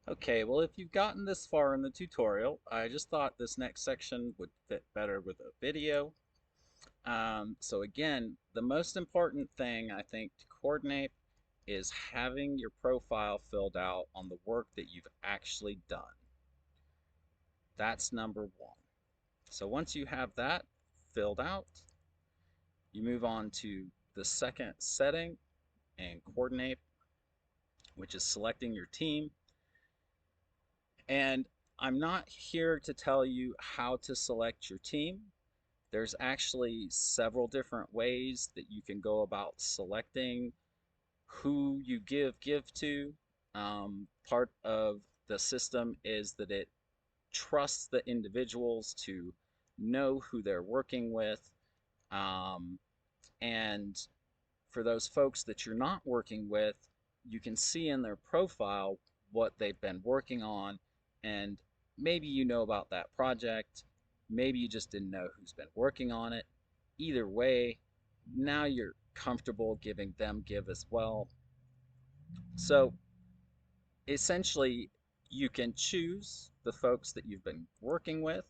Okay, well, if you've gotten this far in the tutorial, I just thought this next section would fit better with a video. So again, the most important thing I think to coordinate is having your profile filled out on the work that you've actually done. That's number one. So once you have that filled out, you move on to the second setting and coordinate, which is selecting your team. And I'm not here to tell you how to select your team. There's actually several different ways that you can go about selecting who you give to. Part of the system is that it trusts the individuals to know who they're working with. Um, and for those folks that you're not working with, you can see in their profile what they've been working on, and maybe you know about that project, maybe you just didn't know who's been working on it. Either way, now you're comfortable giving them give as well. So essentially, you can choose the folks that you've been working with.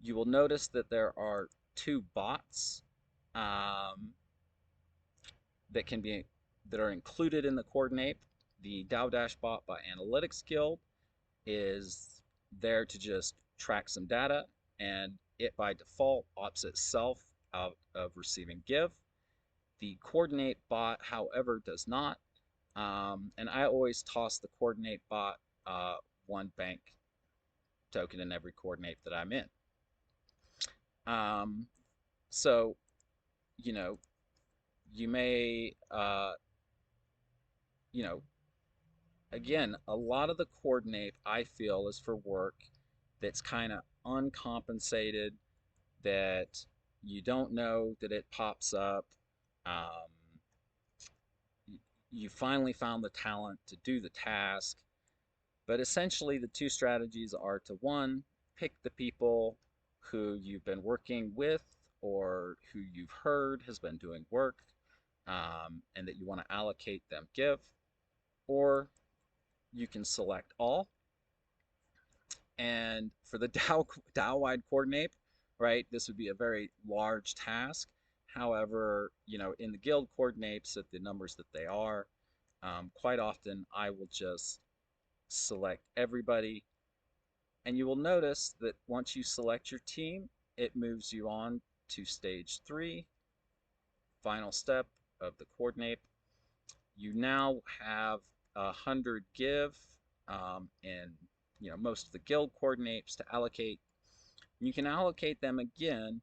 You will notice that there are two bots um, that can be that are included in the coordinate. The Dow Dash bot by Analytics Guild is there to just track some data, and it by default opts itself out of receiving give. The coordinate bot, however, does not. And I always toss the coordinate bot one bank token in every coordinate that I'm in. Um, so, you know, you may, you know, again, a lot of the coordinate I feel is for work that's kind of uncompensated, that you don't know that it pops up. Um, you finally found the talent to do the task. But essentially, the two strategies are to one, pick the people who you've been working with or who you've heard has been doing work and that you want to allocate them give, or you can select all. And for the DAO-wide coordinate, right, this would be a very large task. However, in the guild coordinates at the numbers that they are, quite often I will just select everybody. And you will notice that once you select your team, it moves you on to stage 3, final step of the coordinate. You now have 100 give in most of the guild coordinates to allocate. You can allocate them again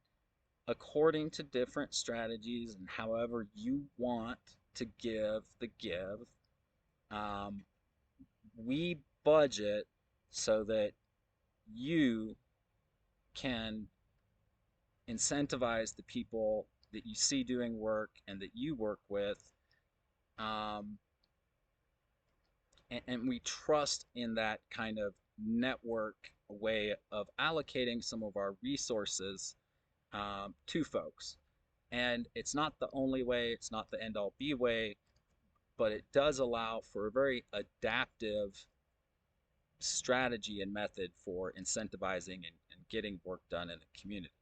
according to different strategies and however you want to give the give. Um, we budget so that you can incentivize the people that you see doing work and that you work with. Um, and we trust in that kind of network way of allocating some of our resources to folks. And it's not the only way, it's not the end all be way, but it does allow for a very adaptive strategy and method for incentivizing and getting work done in the community.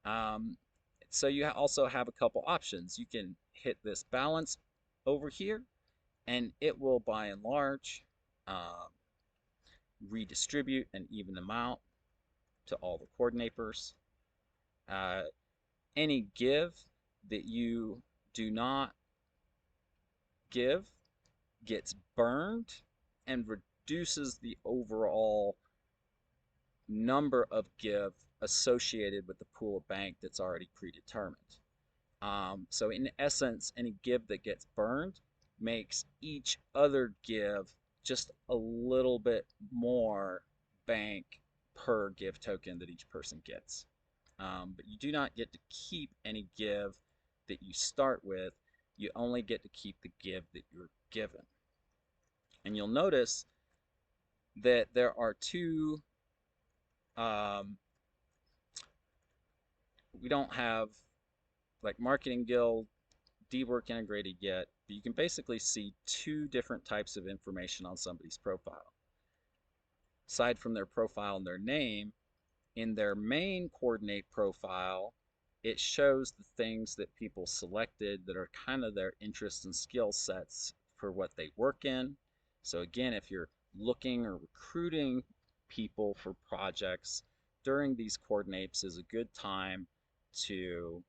Um, so you also have a couple options. You can hit this balance over here, and it will, by and large, um, redistribute and even them out to all the coordinators. Uh, any give that you do not give gets burned and reduces the overall number of give associated with the pool of bank that's already predetermined. So in essence, any give that gets burned makes each other give just a little bit more bank per give token that each person gets. But you do not get to keep any give that you start with. You only get to keep the give that you're given. And you'll notice that there are two, um, we don't have like Marketing Guild dework integrated yet, but you can basically see two different types of information on somebody's profile. aside from their profile and their name, in their main coordinate profile, it shows the things that people selected that are kind of their interests and skill sets for what they work in. So again, if you're looking or recruiting people for projects during these coordinates is a good time to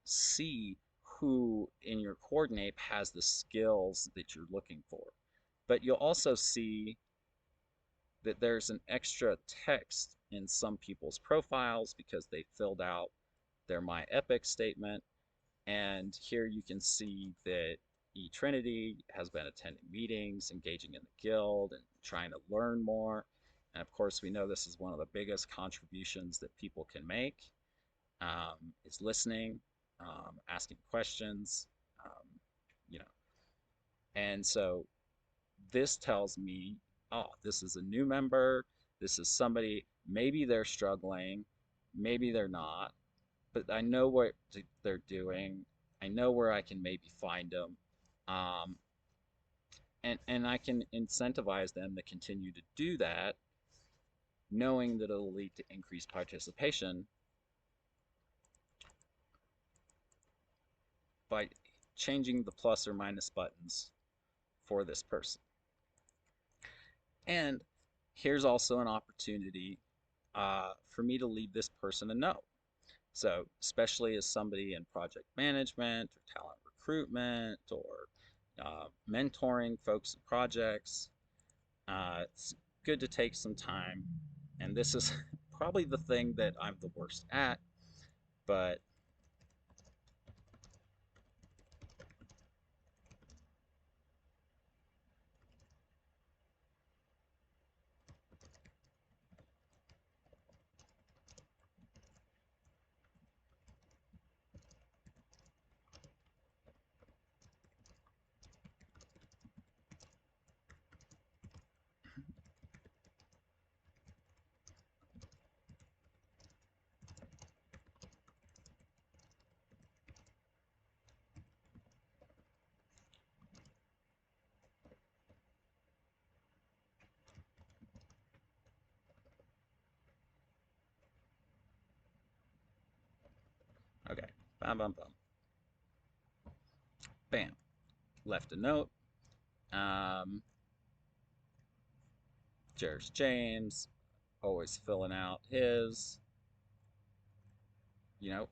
see who in your coordinate has the skills that you're looking for. But you'll also see that there's an extra text in some people's profiles because they filled out their My Epic statement. And here you can see that eTrinity has been attending meetings, engaging in the guild, and trying to learn more. And of course, we know this is one of the biggest contributions that people can make, is listening, asking questions, um, you know. And so this tells me, oh, this is a new member. This is somebody, maybe they're struggling, maybe they're not, but I know what they're doing. I know where I can maybe find them. Um, and I can incentivize them to continue to do that, knowing that it'll lead to increased participation by changing the plus or minus buttons for this person. And here's also an opportunity for me to leave this person a note. So, especially as somebody in project management or talent recruitment or mentoring folks in projects, it's good to take some time. And this is probably the thing that I'm the worst at, but okay. Bam, bam, bam. Bam. Left a note. Um, Jairus James, always filling out his.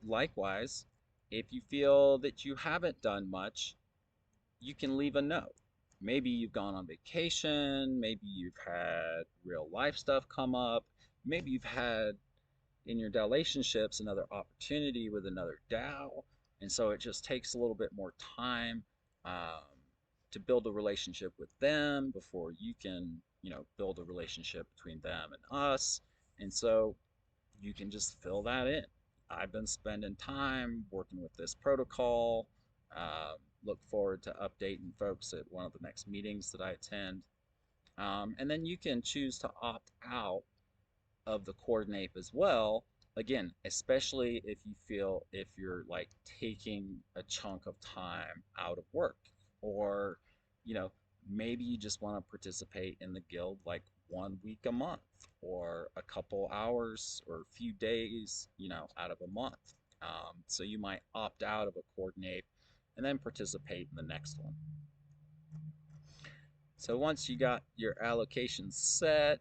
Likewise, if you feel that you haven't done much, you can leave a note. Maybe you've gone on vacation, maybe you've had real life stuff come up, maybe you've had in your relationships another opportunity with another DAO, and so it just takes a little bit more time um, to build a relationship with them before you can, build a relationship between them and us, and so you can just fill that in. I've been spending time working with this protocol. Look forward to updating folks at one of the next meetings that I attend. And then you can choose to opt out of the coordinape as well. Again, especially if you're like taking a chunk of time out of work, or you know maybe you just want to participate in the guild like 1 week a month, or a couple hours or a few days out of a month. So you might opt out of a coordinate and then participate in the next one. So once you got your allocation set,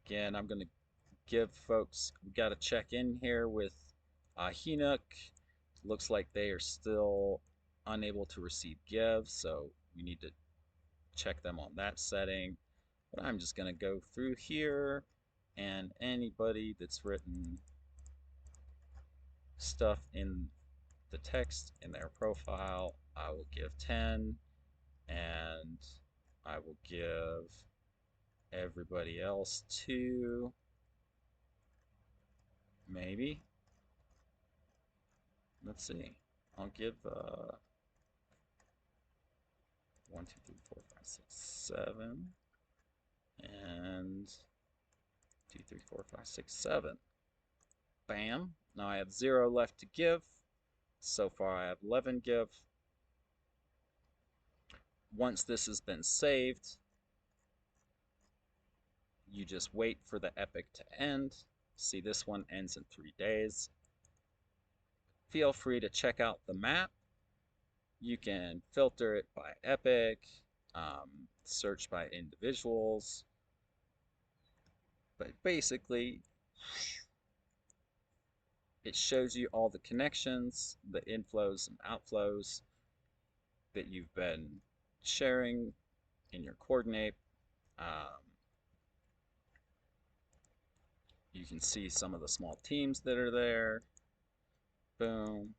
again, I'm going to give folks, we got to check in here with Hinook. Looks like they are still unable to receive give, so we need to check them on that setting. But I'm just going to go through here, and anybody that's written stuff in the text in their profile, I will give 10, and I will give everybody else 2, maybe. Let's see. I'll give 1, 2, 3, 4, 5, 6, 7, and 2, 3, 4, 5, 6, 7. Bam. Now I have 0 left to give. So far I have 11 give. Once this has been saved, you just wait for the epic to end. See, this one ends in 3 days. Feel free to check out the map. You can filter it by epic, search by individuals, but basically it shows you all the connections, the inflows and outflows that you've been sharing in your coordinate. You can see some of the small teams that are there. Boom.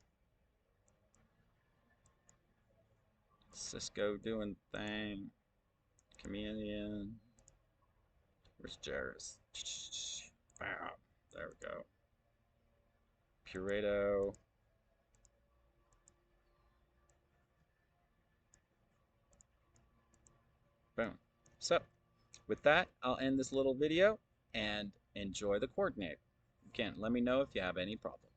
Cisco doing thing. Chameleon. Where's Jairus? Wow. There we go. Puredo. Boom. So, with that, I'll end this little video and enjoy the coordinate. Again, let me know if you have any problems.